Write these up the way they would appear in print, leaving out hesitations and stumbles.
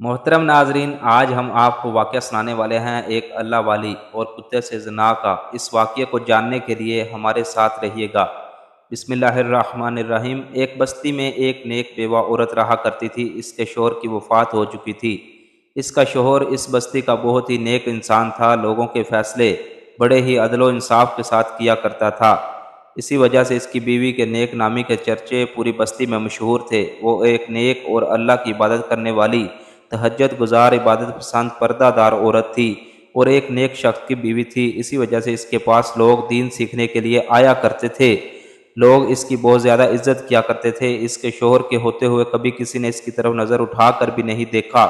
मोहतरम नाजरीन, आज हम आपको वाक़या सुनाने वाले हैं एक अल्लाह वाली और कुत्ते से ज़िना का। इस वाक़ये को जानने के लिए हमारे साथ रहिएगा। बिस्मिल्लाहिर्रहमानिर्रहीम। एक बस्ती में एक नेक बेवा औरत रहा करती थी। इसके शौहर की वफ़ात हो चुकी थी। इसका शौहर इस बस्ती का बहुत ही नेक इंसान था। लोगों के फ़ैसले बड़े ही अदल इंसाफ के साथ किया करता था। इसी वजह से इसकी बीवी के नेक नामी के चर्चे पूरी बस्ती में मशहूर थे। वो एक नेक और अल्लाह की इबादत करने वाली, तहज्जुद गुजार, इबादत पसंद, पर्दादार औरत थी और एक नेक शख्स की बीवी थी। इसी वजह से इसके पास लोग दीन सीखने के लिए आया करते थे। लोग इसकी बहुत ज़्यादा इज्जत किया करते थे। इसके शोहर के होते हुए कभी किसी ने इसकी तरफ नज़र उठा कर भी नहीं देखा।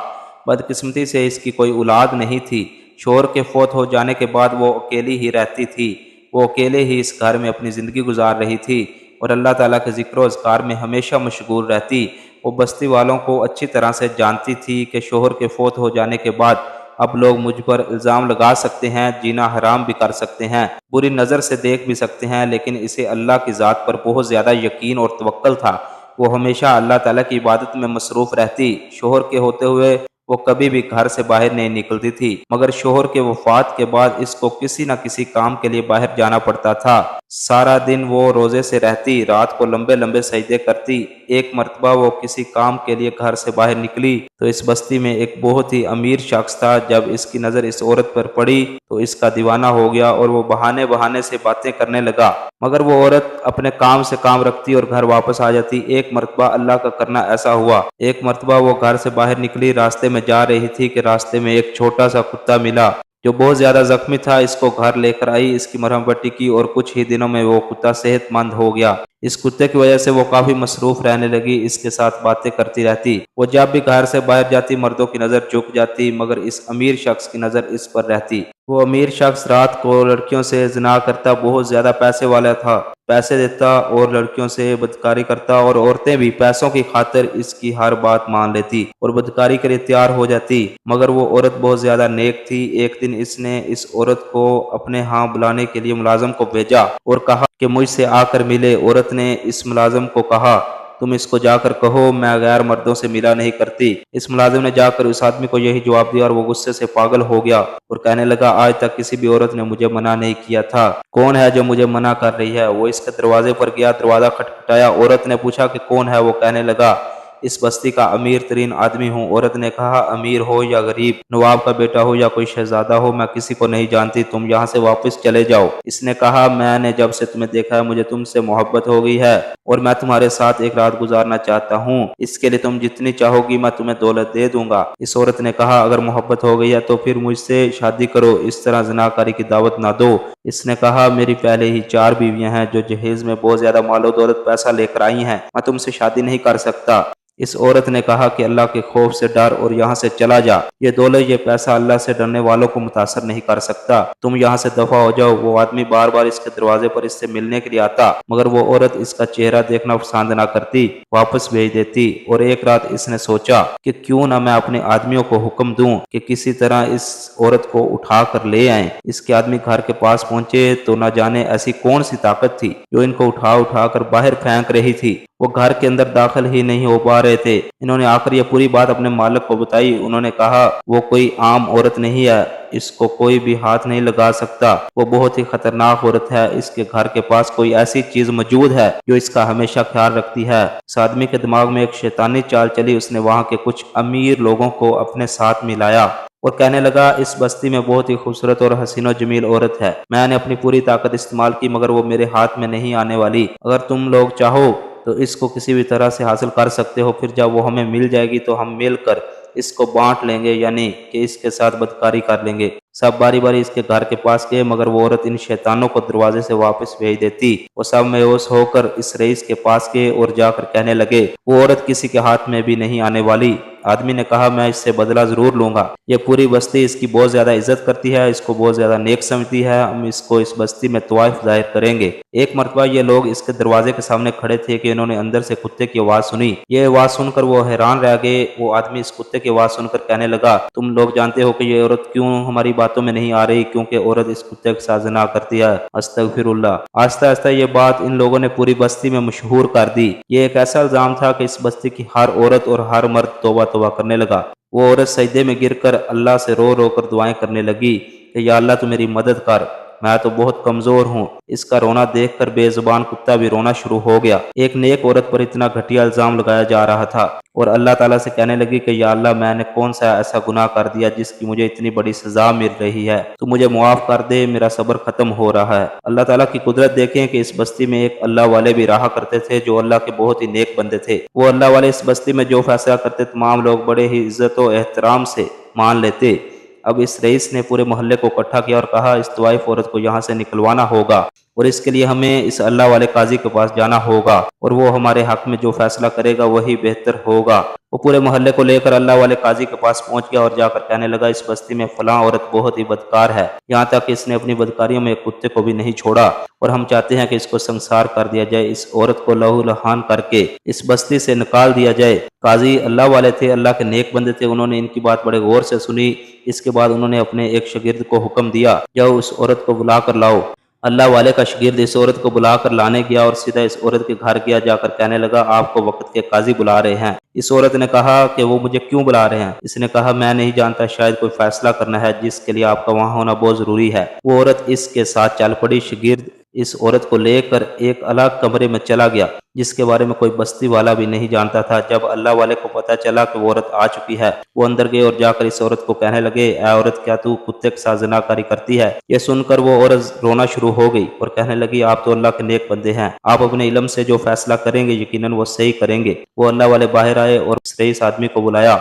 बदकिस्मती से इसकी कोई औलाद नहीं थी। शोहर के फौत हो जाने के बाद वो अकेली ही रहती थी। वो अकेले ही इस घर में अपनी ज़िंदगी गुजार रही थी और अल्लाह ताला के ज़िक्र अज़कार में हमेशा मशगूल रहती। वो बस्ती वालों को अच्छी तरह से जानती थी कि शोहर के फौत हो जाने के बाद अब लोग मुझ पर इल्ज़ाम लगा सकते हैं, जीना हराम भी कर सकते हैं, बुरी नज़र से देख भी सकते हैं, लेकिन इसे अल्लाह की ज़ात पर बहुत ज़्यादा यकीन और तवक्कुल था। वो हमेशा अल्लाह ताला की इबादत में मसरूफ़ रहती। शोहर के होते हुए वो कभी भी घर से बाहर नहीं निकलती थी, मगर शोहर के वफात के बाद इसको किसी न किसी काम के लिए बाहर जाना पड़ता था। सारा दिन वो रोज़े से रहती, रात को लंबे लंबे सजदे करती। एक मर्तबा वो किसी काम के लिए घर से बाहर निकली तो इस बस्ती में एक बहुत ही अमीर शख्स था। जब इसकी नज़र इस औरत पर पड़ी तो इसका दीवाना हो गया और वो बहाने बहाने से बातें करने लगा, मगर वो औरत अपने काम से काम रखती और घर वापस आ जाती। एक मर्तबा अल्लाह का करना ऐसा हुआ, एक मर्तबा वो घर से बाहर निकली, रास्ते में जा रही थी कि रास्ते में एक छोटा सा कुत्ता मिला जो बहुत ज़्यादा ज़ख्मी था। इसको घर लेकर आई, इसकी मरहम पट्टी की और कुछ ही दिनों में वो कुत्ता सेहतमंद हो गया। इस कुत्ते की वजह से वो काफ़ी मसरूफ़ रहने लगी, इसके साथ बातें करती रहती। वो जब भी घर से बाहर जाती मर्दों की नज़र झुक जाती, मगर इस अमीर शख्स की नज़र इस पर रहती। वो अमीर शख्स रात को लड़कियों से ज़िना करता, बहुत ज़्यादा पैसे वाला था, पैसे देता और लड़कियों से बदकारी करता और औरतें भी पैसों की खातिर इसकी हर बात मान लेती और बदकारी के लिए तैयार हो जाती। मगर वो औरत बहुत ज़्यादा नेक थी। एक दिन इसने इस औरत को अपने यहाँ बुलाने के लिए मुलाजिम को भेजा और कहा कि मुझसे आकर मिले। औरत ने इस मुलाजिम को कहा, तुम इसको जाकर कहो मैं गैर मर्दों से मिला नहीं करती। इस मुलाजिम ने जाकर उस आदमी को यही जवाब दिया और वो गुस्से से पागल हो गया और कहने लगा, आज तक किसी भी औरत ने मुझे मना नहीं किया था, कौन है जो मुझे मना कर रही है। वो इसके दरवाजे पर गया, दरवाज़ा खटखटाया। औरत ने पूछा कि कौन है। वो कहने लगा, इस बस्ती का अमीर तरीन आदमी हूँ। औरत ने कहा, अमीर हो या गरीब, नवाब का बेटा हो या कोई शहजादा हो, मैं किसी को नहीं जानती, तुम यहाँ से वापस चले जाओ। इसने कहा, मैंने जब से तुम्हें देखा है मुझे तुमसे मोहब्बत हो गई है और मैं तुम्हारे साथ एक रात गुजारना चाहता हूँ। इसके लिए तुम जितनी चाहोगी मैं तुम्हें दौलत दे दूंगा। इस औरत ने कहा, अगर मोहब्बत हो गई है तो फिर मुझसे शादी करो, इस तरह ज़िनाकारी की दावत ना दो। इसने कहा, मेरी पहले ही 4 बीवियां हैं जो जहेज में बहुत ज्यादा मालो दौलत पैसा लेकर आई हैं, मैं तुमसे शादी नहीं कर सकता। इस औरत ने कहा कि अल्लाह के खौफ से डर और यहाँ से चला जा। ये दौलत, ये पैसा अल्लाह से डरने वालों को मुतासर नहीं कर सकता, तुम यहाँ से दफा हो जाओ। वो आदमी बार बार इसके दरवाजे पर इससे मिलने के लिए आता, मगर वो औरत इसका चेहरा देखना पसंद ना करती, वापस भेज देती। और एक रात इसने सोचा कि क्यों ना मैं अपने आदमियों को हुक्म दूं कि किसी तरह इस औरत को उठा कर ले आए। इसके आदमी घर के पास पहुंचे तो न जाने ऐसी कौन सी ताकत थी जो इनको उठा उठा कर बाहर फेंक रही थी। वो घर के अंदर दाखिल ही नहीं हो पा रहे थे। इन्होंने आकर ये पूरी बात अपने मालिक को बताई। उन्होंने कहा, वो कोई आम औरत नहीं है, इसको कोई भी हाथ नहीं लगा सकता, वो बहुत ही खतरनाक औरत है। इसके घर के पास कोई ऐसी चीज मौजूद है जो इसका हमेशा ख्याल रखती है। इस आदमी के दिमाग में एक शैतानी चाल चली। उसने वहां के कुछ अमीर लोगों को अपने साथ मिलाया और कहने लगा, इस बस्ती में बहुत ही खूबसूरत और हसीनो जमील औरत है, मैंने अपनी पूरी ताकत इस्तेमाल की मगर वो मेरे हाथ में नहीं आने वाली। अगर तुम लोग चाहो तो इसको किसी भी तरह से हासिल कर सकते हो, फिर जब वो हमें मिल जाएगी तो हम मिलकर इसको बांट लेंगे, यानी कि इसके साथ बदकारी कर लेंगे। सब बारी बारी इसके घर के पास गए, मगर वो औरत इन शैतानों को दरवाजे से वापस भेज देती। वो सब मायूस होकर इस रईस के पास गए और जाकर कहने लगे, वो औरत किसी के हाथ में भी नहीं आने वाली। आदमी ने कहा, मैं इससे बदला जरूर लूंगा। ये पूरी बस्ती इसकी बहुत ज्यादा इज्जत करती है, इसको बहुत ज्यादा नेक समझती है, हम इसको इस बस्ती में तवाइफ जाहिर करेंगे। एक मरतबा ये लोग इसके दरवाजे के सामने खड़े थे कि इन्होंने अंदर से कुत्ते की आवाज सुनी। ये आवाज सुनकर वो हैरान रह गए। वो आदमी इस कुत्ते की आवाज सुनकर कहने लगा, तुम लोग जानते हो कि ये औरत क्यों हमारी बातों में नहीं आ रही? क्योंकि औरत इस कुत्ते के साथ ज़िना करती है। अस्तगफिरुल्लाह। आहिस्ता आहिस्ता ये बात इन लोगों ने पूरी बस्ती में मशहूर कर दी। ये एक ऐसा इल्जाम था कि इस बस्ती की हर औरत और हर मर्द तौबा तौबा करने लगा। وہ عورت سجدے میں گر کر اللہ سے رو رو کر دعائیں کرنے لگی کہ یا اللہ تو میری مدد کر، میں تو بہت کمزور ہوں۔ اس کا رونا دیکھ کر بے زبان کتا بھی رونا شروع ہو گیا۔ ایک نیک عورت پر اتنا گھٹیا الزام لگایا جا رہا تھا اور اللہ تعالیٰ سے کہنے لگی کہ یا اللہ میں نے کون سا ایسا گناہ کر دیا جس کی مجھے اتنی بڑی سزا مل رہی ہے، تو مجھے معاف کر دے، میرا صبر ختم ہو رہا ہے۔ اللہ تعالیٰ کی قدرت دیکھیں کہ اس بستی میں ایک اللہ والے بھی رہا کرتے تھے جو اللہ کے بہت ہی نیک بندے تھے۔ وہ اللہ والے اس بستی میں جو فیصلہ کرتے تمام لوگ بڑے ہی عزت و احترام سے مان لیتے۔ اب اس رئیس نے پورے محلے کو اکٹھا کیا اور کہا اس طوائف عورت کو یہاں سے نکلوانا ہوگا اور اس کے لیے ہمیں اس اللہ والے قاضی کے پاس جانا ہوگا اور وہ ہمارے حق میں جو فیصلہ کرے گا وہی بہتر ہوگا۔ وہ پورے محلے کو لے کر اللہ والے قاضی کے پاس پہنچ گیا اور جا کر کہنے لگا اس بستی میں فلاں عورت بہت ہی بدکار ہے، یہاں تک کہ اس نے اپنی بدکاریوں میں ایک کتے کو بھی نہیں چھوڑا اور ہم چاہتے ہیں کہ اس کو سنسار کر دیا جائے، اس عورت کو لہو لہان کر کے اس بستی سے نکال دیا جائے۔ قاضی اللہ والے تھے، اللہ کے نیک بندے تھے، انہوں نے ان کی بات بڑے غور سے سنی۔ اس کے بعد انہوں نے اپنے ایک شاگرد کو حکم دیا جاؤ اس عورت کو بلا کر لاؤ۔ اللہ والے کا شاگرد اس عورت کو بلا کر لانے گیا اور سیدھا اس عورت کے گھر گیا، جا کر کہنے لگا آپ کو وقت کے قاضی بلا رہے ہیں۔ اس عورت نے کہا کہ وہ مجھے کیوں بلا رہے ہیں؟ اس نے کہا میں نہیں جانتا، شاید کوئی فیصلہ کرنا ہے جس کے لیے آپ کا وہاں ہونا بہت ضروری ہے۔ وہ عورت اس کے ساتھ چل پڑی۔ شاگرد اس عورت کو لے کر ایک الگ کمرے میں چلا گیا جس کے بارے میں کوئی بستی والا بھی نہیں جانتا تھا۔ جب اللہ والے کو پتا چلا کہ وہ عورت آ چکی ہے، وہ اندر گئے اور جا کر اس عورت کو کہنے لگے اے عورت کیا تو کتے کے ساتھ زنا کاری کرتی ہے؟ یہ سن کر وہ عورت رونا شروع ہو گئی اور کہنے لگی آپ تو اللہ کے نیک بندے ہیں، آپ اپنے علم سے جو فیصلہ کریں گے یقیناً وہ صحیح کریں گے۔ وہ اللہ والے باہر آئے اور اس رئیس آدمی کو بلایا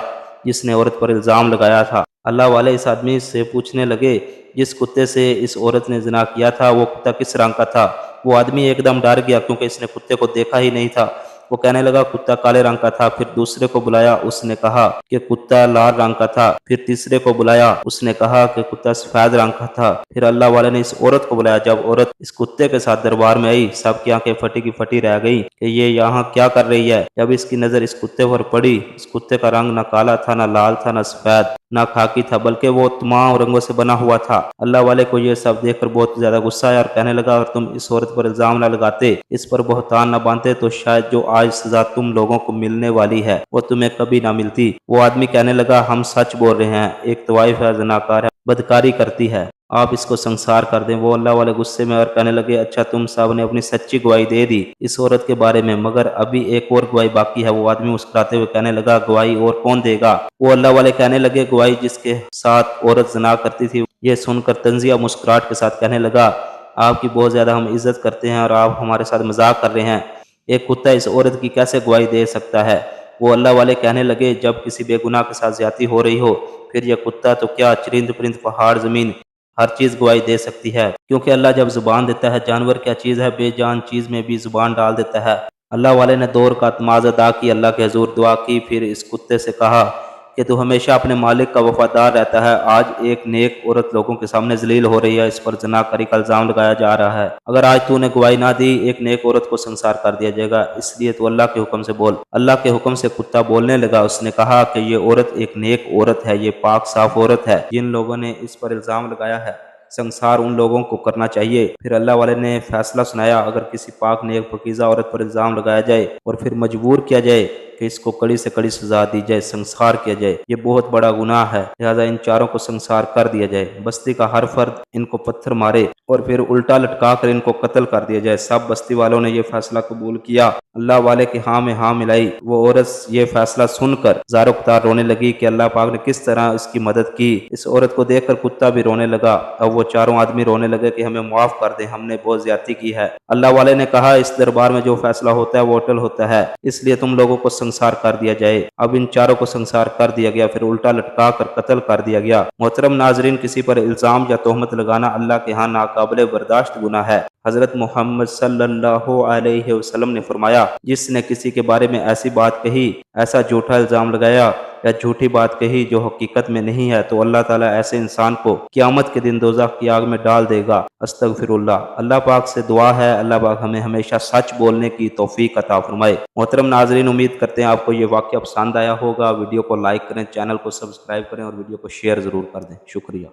جس نے عورت پر الزام لگایا تھا۔ اللہ والے اس آدمی سے پوچھنے لگے جس کتے سے اس عورت نے زنا کیا تھا وہ کتا کس رنگ کا تھا؟ وہ آدمی ایک دم ڈر گیا کیونکہ اس نے کتے کو دیکھا ہی نہیں تھا۔ وہ کہنے لگا کتا کالے رنگ کا تھا۔ پھر دوسرے کو بلایا، اس نے کہا کہ کتا لال رنگ کا تھا۔ پھر تیسرے کو بلایا، اس نے کہا کہ کتا سفید رنگ کا تھا۔ پھر اللہ والے نے اس عورت کو بلایا۔ جب عورت اس کتے کے ساتھ دربار میں آئی، سب کی آنکھیں پھٹی کی پھٹی رہ گئی کہ یہ یہاں کیا کر رہی ہے۔ جب اس کی نظر اس کتے پر پڑی، اس کتے کا رنگ نہ کالا تھا، نہ لال تھا، نہ سفید، نہ خاکی تھا، بلکہ وہ تمام رنگوں سے بنا ہوا تھا۔ اللہ والے کو یہ سب دیکھ کر بہت زیادہ غصہ آیا اور کہنے لگا اگر تم اس عورت پر الزام نہ لگاتے، اس پر بہتان نہ باندھتے تو شاید جو آج سزا تم لوگوں کو ملنے والی ہے وہ تمہیں کبھی نہ ملتی۔ وہ آدمی کہنے لگا ہم سچ بول رہے ہیں، ایک طوائف ہے، زناکار ہے، بدکاری کرتی ہے، آپ اس کو سنسار کر دیں۔ وہ اللہ والے غصے میں اور کہنے لگے اچھا تم سب نے اپنی سچی گواہی دے دی اس عورت کے بارے میں، مگر ابھی ایک اور گواہی باقی ہے۔ وہ آدمی مسکراتے ہوئے کہنے لگا گواہی اور کون دے گا؟ وہ اللہ والے کہنے لگے گواہی جس کے ساتھ عورت زنا کرتی تھی۔ یہ سن کر تنزیہ مسکراہٹ کے ساتھ کہنے لگا آپ کی بہت زیادہ ہم عزت کرتے ہیں اور آپ ہمارے ساتھ مذاق کر رہے ہیں، ایک کتا اس عورت کی کیسے گواہی دے سکتا ہے؟ وہ اللہ والے کہنے لگے جب کسی بے گناہ کے ساتھ زیادتی ہو رہی ہو پھر یہ کتا تو کیا چرند پرند پہاڑ زمین ہر چیز گواہی دے سکتی ہے، کیونکہ اللہ جب زبان دیتا ہے جانور کیا چیز ہے، بے جان چیز میں بھی زبان ڈال دیتا ہے۔ اللہ والے نے 2 رکعت نماز ادا کی، اللہ کے حضور دعا کی، پھر اس کتے سے کہا کہ تو ہمیشہ اپنے مالک کا وفادار رہتا ہے، آج ایک نیک عورت لوگوں کے سامنے ذلیل ہو رہی ہے، اس پر زنا کاری کا الزام لگایا جا رہا ہے، اگر آج تو نے گواہی نہ دی ایک نیک عورت کو سنسار کر دیا جائے گا، اس لیے تو اللہ کے حکم سے بول۔ اللہ کے حکم سے کتا بولنے لگا، اس نے کہا کہ یہ عورت ایک نیک عورت ہے، یہ پاک صاف عورت ہے، جن لوگوں نے اس پر الزام لگایا ہے سنسار ان لوگوں کو کرنا چاہیے۔ پھر اللہ والے نے فیصلہ سنایا اگر کسی پاک نیک پاکیزہ عورت پر الزام لگایا جائے اور پھر مجبور کیا جائے کہ اس کو کڑی سے کڑی سزا دی جائے، سنسار کیا جائے، یہ بہت بڑا گناہ ہے، لہذا ان چاروں کو سنسار کر دیا جائے، بستی کا ہر فرد ان کو پتھر مارے اور پھر الٹا لٹکا کر ان کو قتل کر دیا جائے۔ سب بستی والوں نے یہ فیصلہ قبول کیا، اللہ والے کے ہاں میں ہاں ملائی۔ وہ عورت یہ فیصلہ سن کر زارو کتار رونے لگی کہ اللہ پاک نے کس طرح اس کی مدد کی۔ اس عورت کو دیکھ کر کتا بھی رونے لگا۔ اب وہ چاروں آدمی رونے لگے کہ ہمیں معاف کر دیں، ہم نے بہت زیادتی کی ہے۔ اللہ والے نے کہا اس دربار میں جو فیصلہ ہوتا ہے وہ اٹل ہوتا ہے، اس لیے تم لوگوں کو سنسار کر دیا جائے۔ اب ان چاروں کو سنسار کر دیا گیا، پھر الٹا لٹکا کر قتل کر دیا گیا۔ محترم ناظرین، کسی پر الزام یا تہمت لگانا اللہ کے ہاں ناقابل برداشت گناہ ہے۔ حضرت محمد صلی اللہ علیہ وسلم نے فرمایا جس نے کسی کے بارے میں ایسی بات کہی، ایسا جھوٹا الزام لگایا یا جھوٹی بات کہی جو حقیقت میں نہیں ہے تو اللہ تعالیٰ ایسے انسان کو قیامت کے دن دوزخ کی آگ میں ڈال دے گا۔ استغفر اللہ۔ اللہ پاک سے دعا ہے اللہ پاک ہمیں ہمیشہ سچ بولنے کی توفیق عطا فرمائے۔ محترم ناظرین، امید کرتے ہیں آپ کو یہ واقعہ پسند آیا ہوگا۔ ویڈیو کو لائک کریں، چینل کو سبسکرائب کریں اور ویڈیو کو شیئر ضرور کر دیں۔ شکریہ۔